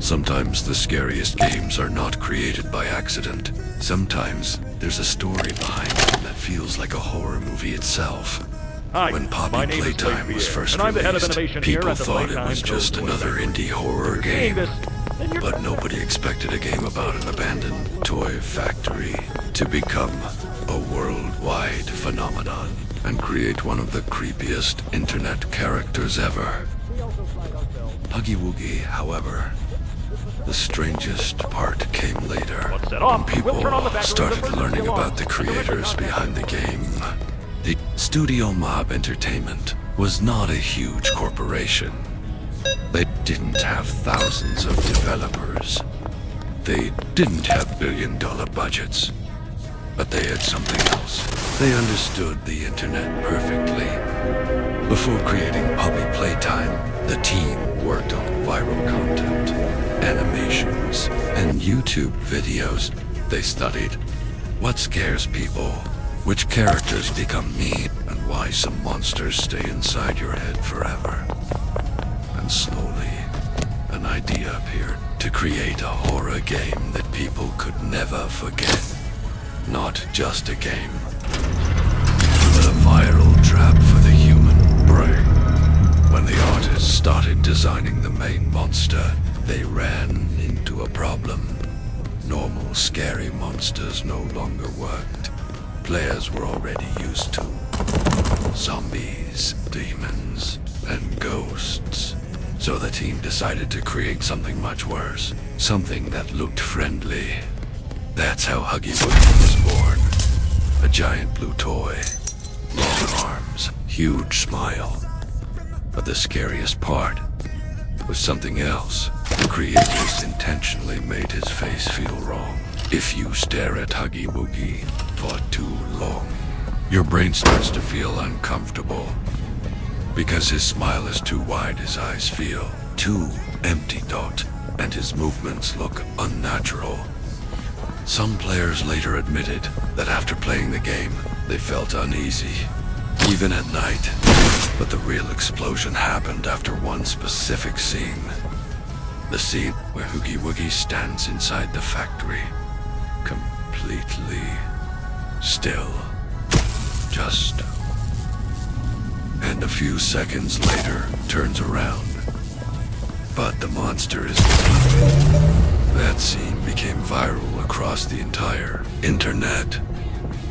Sometimes the scariest games are not created by accident. Sometimes there's a story behind them that feels like a horror movie itself. Hi, When my Poppy name is Playtime was Pierre, first and I'm the head of released, innovation here people at the thought it Playtime was just Toy another Factory. indie horror Seeing game. this, then you're But nobody expected a game about an abandoned toy factory to become a worldwide phenomenon and create one of the creepiest internet characters ever. Huggy Wuggy, however, the strangest part came later Let's set when off. people We'll turn on the batteries and started burn the learning alarm. about the creators behind the game. The Studio Mob Entertainment was not a huge corporation. They didn't have thousands of developers. They didn't have billion-dollar budgets. But they had something else. They understood the internet perfectly. Before creating Poppy Playtime, the team worked on viral content, animations, and YouTube videos. They studied what scares people, which characters become mean, and why some monsters stay inside your head forever. And slowly, an idea appeared to create a horror game that people could never forget. Not just a game, but a viral trap for the human brain. When the artists started designing the main monster, they ran into a problem. Normal, scary monsters no longer worked. Players were already used to zombies, demons, and ghosts. So the team decided to create something much worse. Something that looked friendly. That's how Huggy Wuggy was born. A giant blue toy. Long arms. Huge smile. But the scariest part was something else. The creators intentionally made his face feel wrong. If you stare at Huggy Wuggy for too long, your brain starts to feel uncomfortable. Because his smile is too wide, his eyes feel too empty dot, and his movements look unnatural. Some players later admitted that after playing the game, they felt uneasy, even at night. But the real explosion happened after one specific scene. The scene where Huggy Wuggy stands inside the factory, completely still. Just. And a few seconds later, turns around. But the monster is gone. That scene became viral across the entire internet.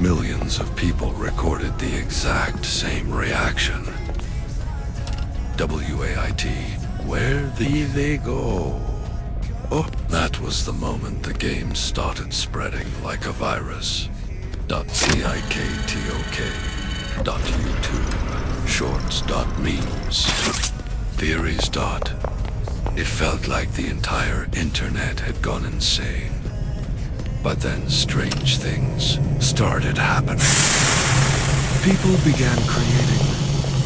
Millions of people recorded the exact same reaction. WAIT, where did they go? Oh, that was the moment the game started spreading like a virus. .tiktok, .youtube, shorts, .memes, theories. It felt like the entire internet had gone insane. But then strange things started happening. People began creating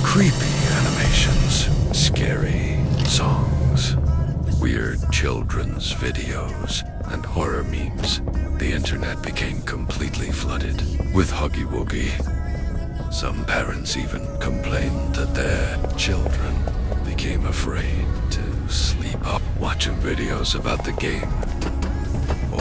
creepy animations, scary songs, weird children's videos, and horror memes. The internet became completely flooded with Huggy Wuggy. Some parents even complained that their children became afraid to sleep up watching videos about the game.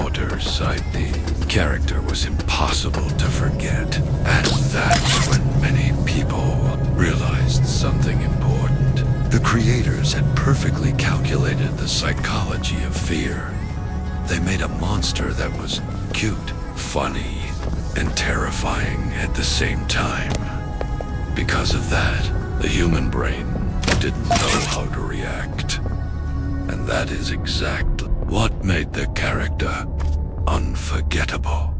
Orders, the character was impossible to forget. And that's when many people realized something important. The creators had perfectly calculated the psychology of fear. They made a monster that was cute, funny, and terrifying at the same time. Because of that, the human brain didn't know how to react. And that is exactly what made the character unforgettable.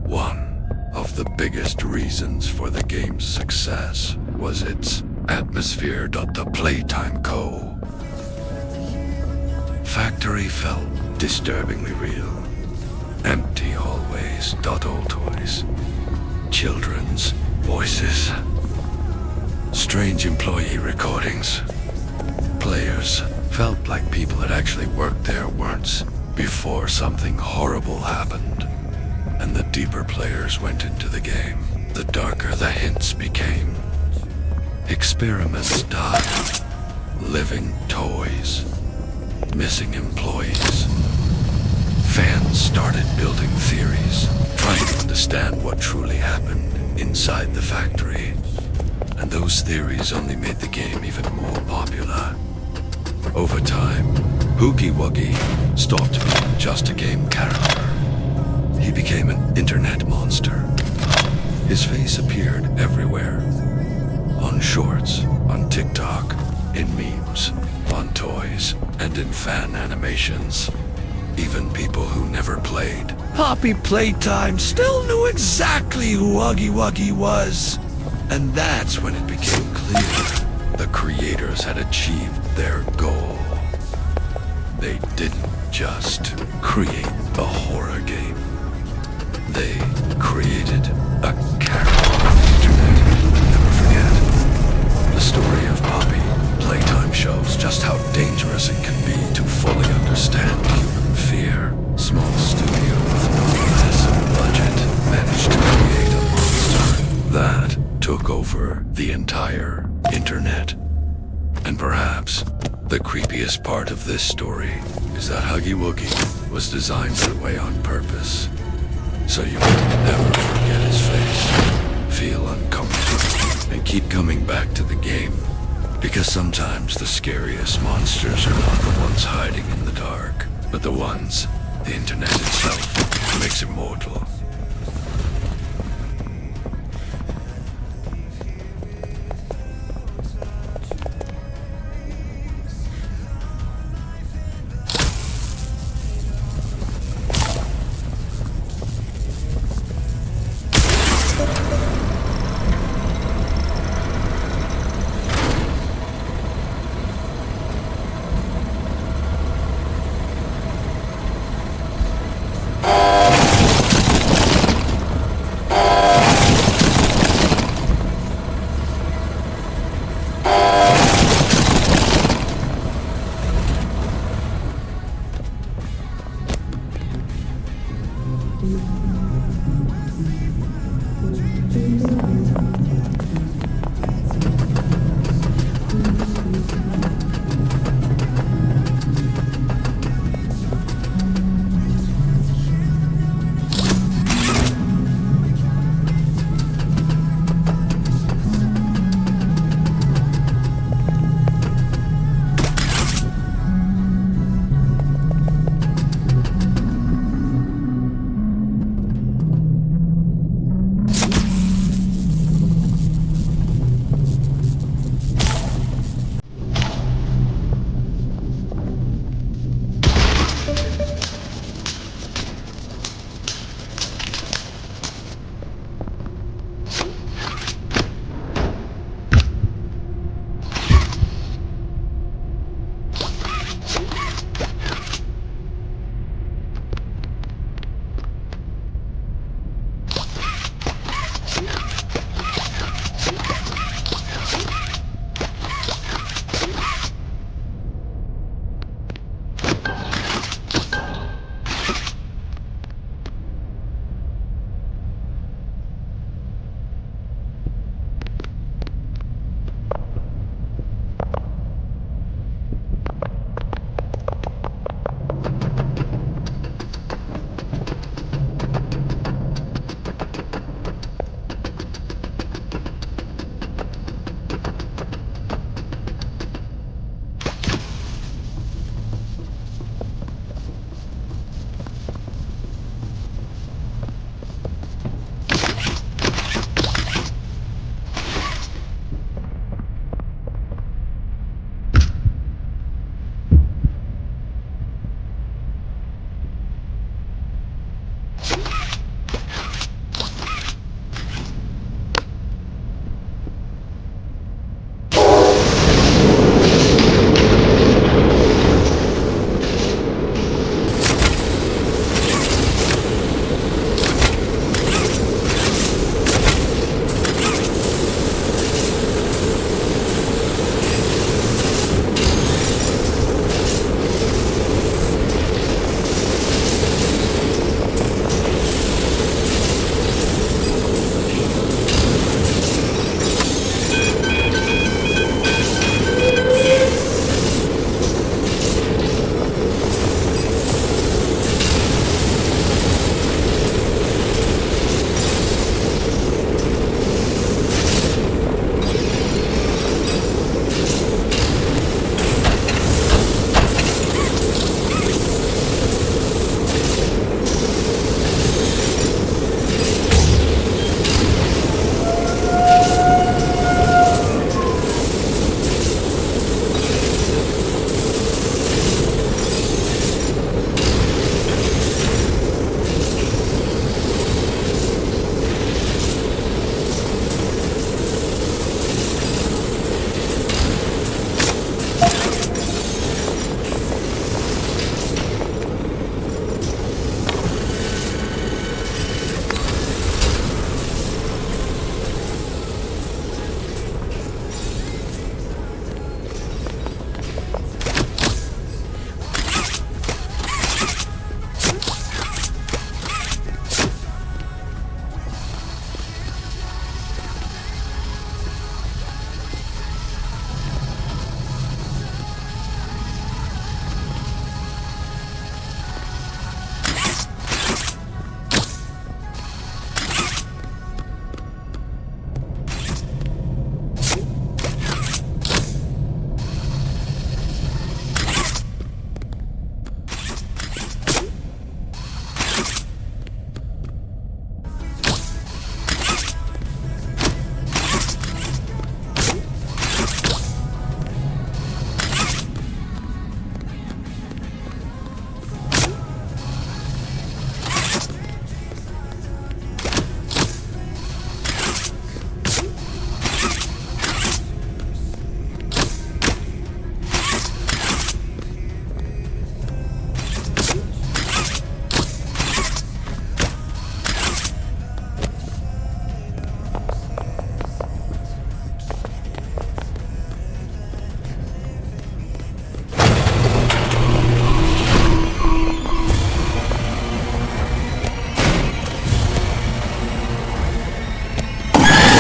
One of the biggest reasons for the game's success was its atmosphere. The Playtime Co. Factory felt disturbingly real. Empty hallways. Old toys. Children's voices. Strange employee recordings. Players felt like people had actually worked there once before something horrible happened. And the deeper players went into the game, the darker the hints became. Experiments died. Living toys. missing employees. Fans started building theories, trying to understand what truly happened inside the factory. And those theories only made the game even more popular. Over time, Huggy Wuggy stopped being just a game character. He became an internet monster. His face appeared everywhere. On shorts, on TikTok, in memes, on toys, and in fan animations. Even people who never played Poppy Playtime still knew exactly who Huggy Wuggy was. And that's when it became clear the creators had achieved their goal. They didn't just create a horror game. They created a character on the internet. Never forget. The story of Poppy Playtime shows just how dangerous it can be to fully understand human fear. Small studio with no massive budget managed to create a monster that took over the entire internet. And perhaps the creepiest part of this story is that Huggy Wuggy was designed that way on purpose. So you can never forget his face, feel uncomfortable, and keep coming back to the game. Because sometimes the scariest monsters are not the ones hiding in the dark, but the ones the internet itself makes immortal.